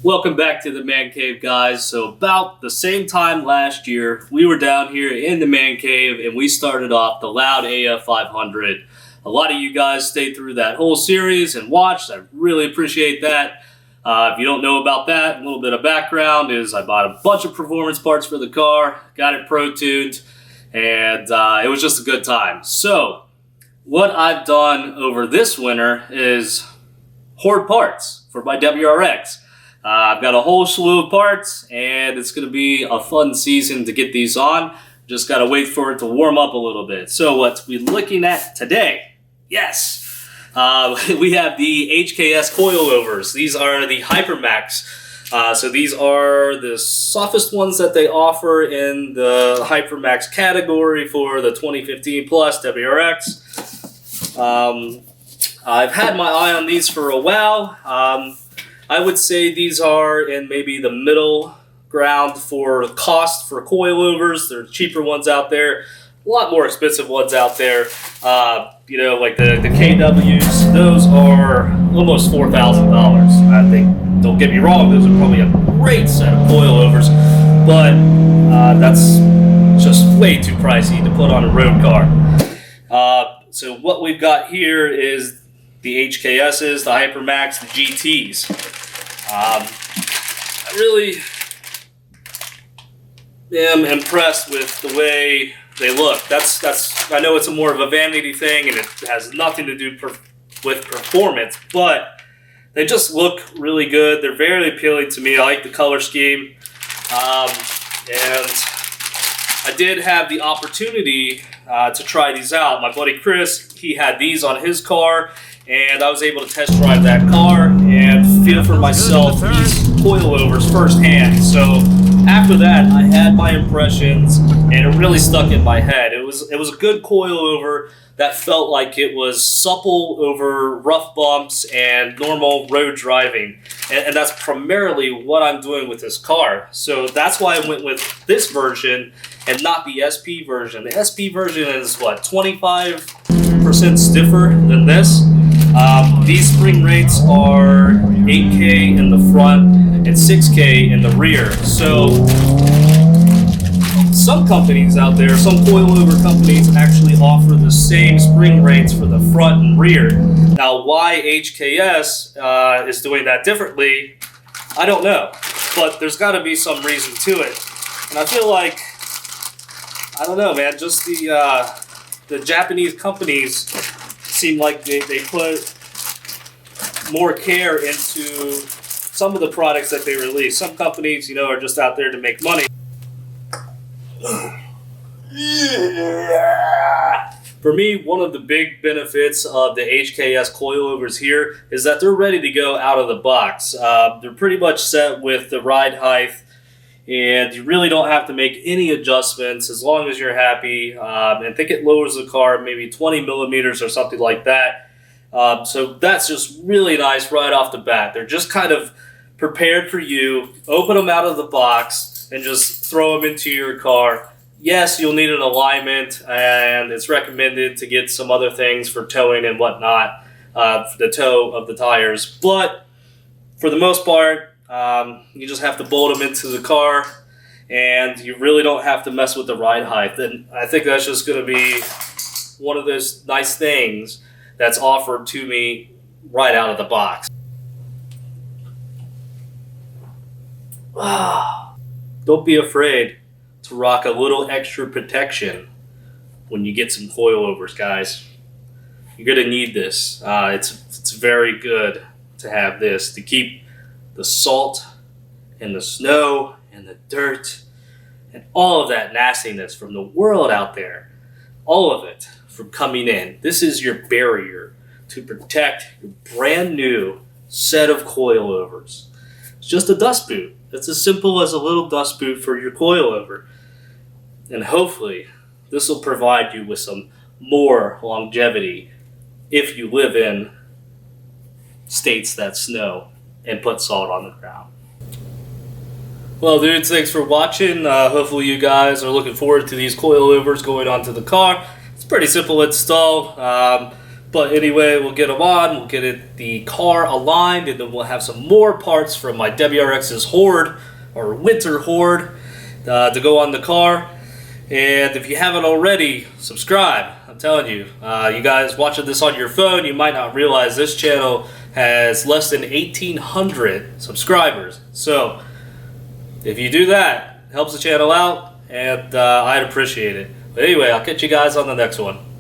Welcome back to the Man Cave, guys. So about the same time last year, we were down here in the Man Cave and we started off the Loud AF 500. A lot of you guys stayed through that whole series and watched. I really appreciate that. If you don't know about that, a little bit of background is I bought a bunch of performance parts for the car, got it pro-tuned, and it was just a good time. So what I've done over this winter is hoard parts for my WRX. I've got a whole slew of parts, and it's going to be a fun season to get these on. Just got to wait for it to warm up a little bit. So what we're looking at today, yes, we have the HKS coilovers. These are the Hipermax. So these are the softest ones that they offer in the Hipermax category for the 2015 plus WRX. I've had my eye on these for a while. I would say these are in maybe the middle ground for cost for coilovers. There are cheaper ones out there, a lot more expensive ones out there. You know, like the KWs, those are almost $4,000. I think, don't get me wrong, those are probably a great set of coilovers, but that's just way too pricey to put on a road car. So what we've got here is the HKSs, the Hipermax, the GTs. I really am impressed with the way they look. I know it's more of a vanity thing and it has nothing to do with performance, but they just look really good. They're very appealing to me. I like the color scheme. And I did have the opportunity to try these out. My buddy Chris, he had these on his car, and I was able to test drive that car and feel for myself these coilovers firsthand. So after that, I had my impressions, and it really stuck in my head. It was a good coilover that felt like it was supple over rough bumps and normal road driving, and that's primarily what I'm doing with this car. So that's why I went with this version and not the SP version. The SP version is what, 25% stiffer than this. These spring rates are 8K in the front and 6K in the rear. So some companies out there, some coilover companies actually offer the same spring rates for the front and rear. Now, why HKS is doing that differently, I don't know. But there's got to be some reason to it. And I feel like, I don't know, man, just the Japanese companies seem like they put more care into some of the products that they release. Some companies, you know, are just out there to make money. For me, one of the big benefits of the HKS coilovers here is that they're ready to go out of the box. They're pretty much set with the ride height, and you really don't have to make any adjustments as long as you're happy. And I think it lowers the car maybe 20 millimeters or something like that. So that's just really nice right off the bat. They're just kind of prepared for you. Open them out of the box and just throw them into your car. Yes, you'll need an alignment, and it's recommended to get some other things for towing and whatnot, for the toe of the tires. But for the most part, you just have to bolt them into the car, and you really don't have to mess with the ride height. And I think that's just going to be one of those nice things that's offered to me right out of the box. Don't be afraid to rock a little extra protection when you get some coilovers, guys. You're going to need this. It's very good to have this to keep the salt and the snow and the dirt and all of that nastiness from the world out there, all of it from coming in. This is your barrier to protect your brand new set of coilovers. It's just a dust boot. It's as simple as a little dust boot for your coilover. And hopefully this will provide you with some more longevity if you live in states that snow and put salt on the ground. Well, dudes, thanks for watching. Hopefully you guys are looking forward to these coilovers going onto the car. It's pretty simple install. But anyway, we'll get them on, we'll get the car aligned, and then we'll have some more parts from my WRX's Horde, or Winter Horde, to go on the car. And if you haven't already, subscribe. I'm telling you, you guys watching this on your phone, you might not realize this channel has less than 1,800 subscribers. So if you do that, it helps the channel out, and I'd appreciate it. But anyway, I'll catch you guys on the next one.